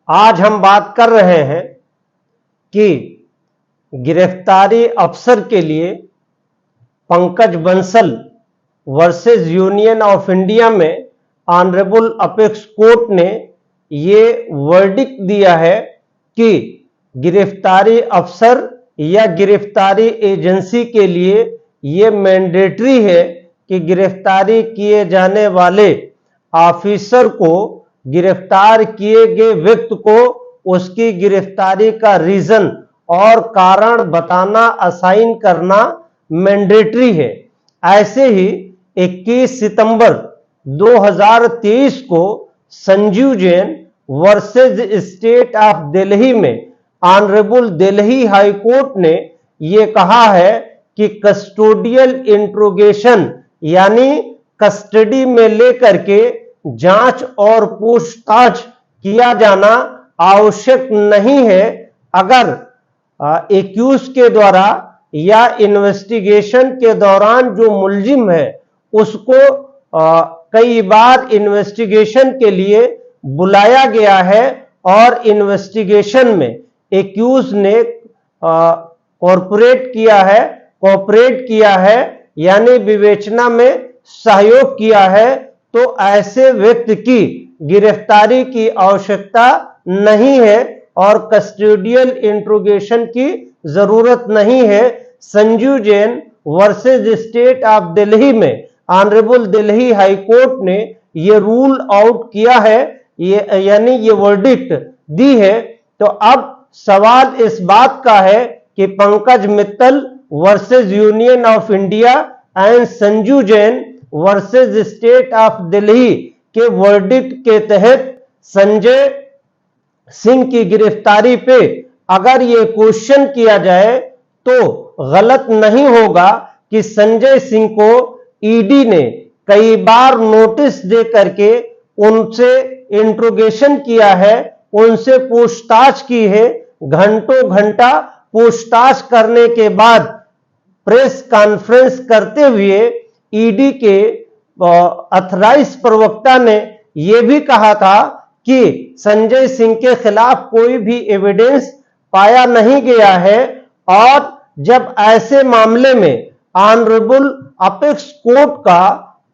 आज हम बात कर रहे हैं कि गिरफ्तारी अफसर के लिए Pankaj Bansal versus union of India में ऑनरेबल अपेक्स कोर्ट ने ये वर्डिक्ट दिया है कि गिरफ्तारी अफसर या गिरफ्तारी एजेंसी के लिए ये मैंडेटरी है कि गिरफ्तारी किए जाने वाले ऑफिसर को, गिरफ्तार किए गए व्यक्ति को उसकी गिरफ्तारी का रीजन और कारण बताना, असाइन करना मैंडेटरी है। ऐसे ही 21 सितंबर 2023 को Sanjeev Jain versus state of Delhi में ऑनरेबल दिल्ली हाई कोर्ट ने यह कहा है कि कस्टोडियल इंट्रोगेशन यानी कस्टडी में लेकर के जांच और पूछताछ किया जाना आवश्यक नहीं है अगर एक्यूज के द्वारा या इन्वेस्टिगेशन के दौरान जो मुलजिम है उसको कई बार इन्वेस्टिगेशन के लिए बुलाया गया है और इन्वेस्टिगेशन में एक्यूज ने कोऑपरेट किया है यानी विवेचना में सहयोग किया है, तो ऐसे व्यक्ति की गिरफ्तारी की आवश्यकता नहीं है और कस्टोडियल इंट्रोगेशन की जरूरत नहीं है। Sanjeev Jain versus state of Delhi में ऑनरेबल दिल्ली हाई कोर्ट ने ये रूल आउट किया है, यानी ये वर्डिक्ट दी है। तो अब सवाल इस बात का है कि Pankaj Mittal versus union of India and Sanju Jain versus state of Delhi के वर्डिक्ट के तहत संजय सिंह की गिरफ्तारी पे अगर ये क्वेश्चन किया जाए तो गलत नहीं होगा कि संजय सिंह को ईडी ने कई बार नोटिस दे करके उनसे इंट्रोगेशन किया है, उनसे पूछताछ की है। घंटों घंटा पूछताछ करने के बाद प्रेस कॉन्फ्रेंस करते हुए ईडी के ऑथराइज प्रवक्ता ने यह भी कहा था कि संजय सिंह के खिलाफ कोई भी एविडेंस पाया नहीं गया है और जब ऐसे मामले में ऑनरेबल अपेक्स कोर्ट का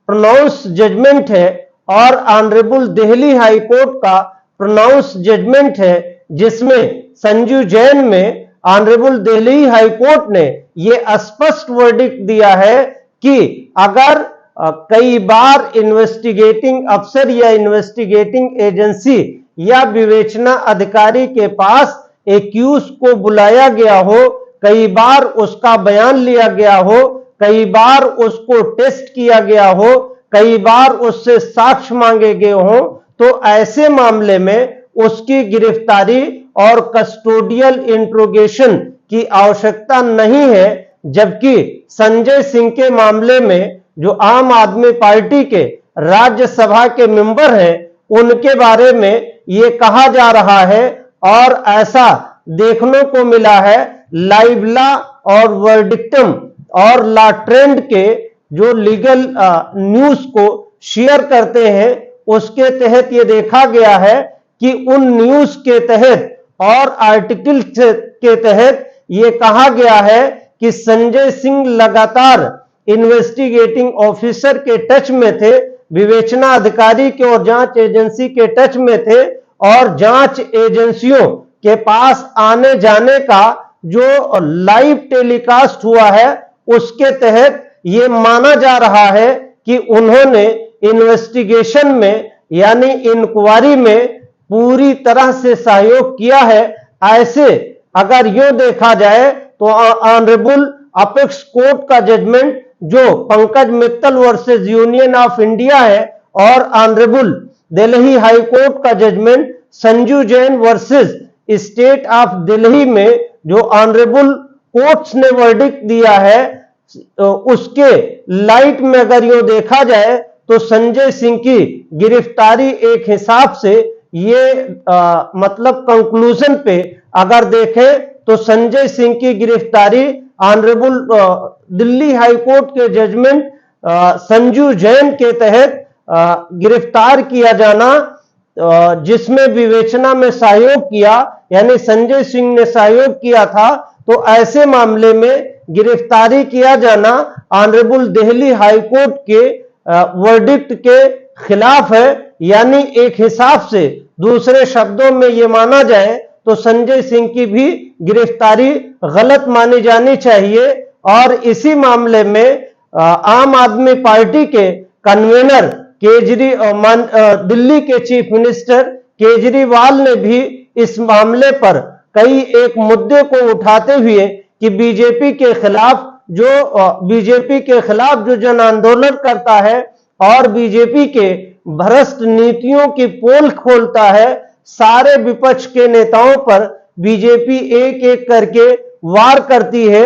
प्रोनाउंस जजमेंट है और ऑनरेबल दिल्ली हाई कोर्ट का प्रोनाउंस जजमेंट है जिसमें संजीव जैन में ऑनरेबल दिल्ली हाई कोर्ट ने यह स्पष्ट वर्डिक्ट दिया है कि अगर कई बार इन्वेस्टिगेटिंग अफसर या इन्वेस्टिगेटिंग एजेंसी या विवेचना अधिकारी के पास एक्यूज को बुलाया गया हो, कई बार उसका बयान लिया गया हो, कई बार उसको टेस्ट किया गया हो, कई बार उससे साक्ष्य मांगे गए हो, तो ऐसे मामले में उसकी गिरफ्तारी और कस्टोडियल इंट्रोगेशन की आवश्यकता नहीं है। जबकि संजय सिंह के मामले में जो आम आदमी पार्टी के राज्यसभा के मेंबर हैं उनके बारे में ये कहा जा रहा है और ऐसा देखने को मिला है लाइव लॉ और वर्डिक्टम और लॉ ट्रेंड के जो लीगल न्यूज को शेयर करते हैं उसके तहत ये देखा गया है कि उन न्यूज के तहत और आर्टिकल के तहत ये कहा गया है कि संजय सिंह लगातार इन्वेस्टिगेटिंग ऑफिसर के टच में थे, विवेचना अधिकारी के और जांच एजेंसी के टच में थे और जांच एजेंसियों के पास आने जाने का जो लाइव टेलीकास्ट हुआ है उसके तहत ये माना जा रहा है कि उन्होंने इन्वेस्टिगेशन में यानी इंक्वायरी में पूरी तरह से सहयोग किया है। ऐसे अगर यूं देखा जाए तो ऑनरेबल अपेक्स कोर्ट का जजमेंट जो Pankaj Mittal versus union of India है और ऑनरेबल दिल्ली हाई कोर्ट का judgement Sanju Jain versus state of Delhi में जो ऑनरेबल कोर्ट्स ने वर्डिक्ट दिया है उसके लाइट में अगर यूं देखा जाए तो संजय सिंह की गिरफ्तारी एक हिसाब से ये मतलब कंक्लूजन पे अगर देखें तो संजय सिंह की गिरफ्तारी ऑनरेबल दिल्ली हाई कोर्ट के जजमेंट संजू जैन के तहत गिरफ्तार किया जाना जिसमें विवेचना में सहयोग किया, यानी संजय सिंह ने सहयोग किया था, तो ऐसे मामले में गिरफ्तारी किया जाना ऑनरेबल दिल्ली हाई कोर्ट के वर्डिक्ट के खिलाफ है। यानी एक हिसाब से, दूसरे शब्दों में ये माना जाए तो संजय सिंह की भी गिरफ्तारी गलत मानी जानी चाहिए। और इसी मामले में आम आदमी पार्टी के कन्वीनर दिल्ली के चीफ मिनिस्टर केजरीवाल ने भी इस मामले पर कई एक मुद्दे को उठाते हुए कि बीजेपी के खिलाफ जो जन आंदोलन करता है और बीजेपी के भ्रष्ट नीतियों की पोल खोलता है, सारे विपक्ष के नेताओं पर बीजेपी एक एक करके वार करती है,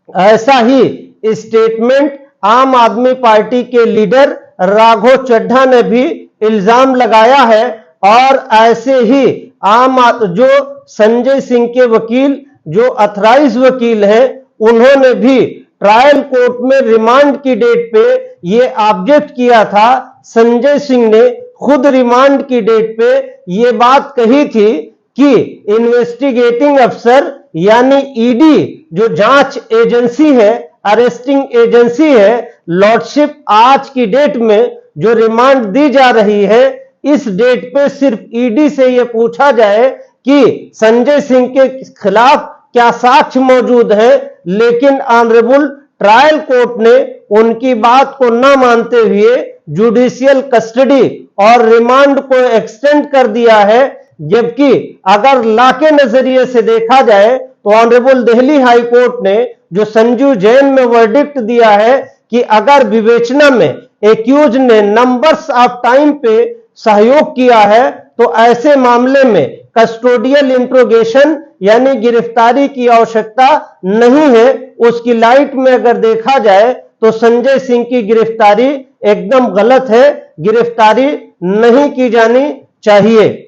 ऐसा ही स्टेटमेंट आम आदमी पार्टी के लीडर राघव चड्ढा ने भी इल्जाम लगाया है। और ऐसे ही जो संजय सिंह के वकील, जो अथराइज वकील हैं, उन्होंने भी ट्रायल कोर्ट में रिमांड की डेट पे ये ऑब्जेक्ट किया था। संजय सिंह ने खुद रिमांड की डेट पे ये बात कही थी कि इन्वेस्टिगेटिंग अफसर यानी ईडी जो जांच एजेंसी है, अरेस्टिंग एजेंसी है, लॉर्डशिप आज की डेट में जो रिमांड दी जा रही है, इस डेट पे सिर्फ ईडी से यह पूछा जाए कि संजय सिंह के खिलाफ क्या साक्ष्य मौजूद है, लेकिन ऑनरेबल ट्रायल कोर्ट ने उनकी बात को न मानते हुए जुडिशियल कस्टडी और रिमांड को एक्सटेंड कर दिया है। जबकि अगर लॉ के नजरिए से देखा जाए तो ऑनरेबल दिल्ली हाई कोर्ट ने जो संजू जैन में वर्डिक्ट दिया है कि अगर विवेचना में एक्यूज ने नंबर्स ऑफ टाइम पे सहयोग किया है, तो ऐसे मामले में कस्टोडियल इंट्रोगेशन यानी गिरफ्तारी की आवश्यकता नहीं है। उसकी लाइट में अगर देखा जाए तो संजय सिंह की गिरफ्तारी एकदम गलत है, गिरफ्तारी नहीं की जानी चाहिए।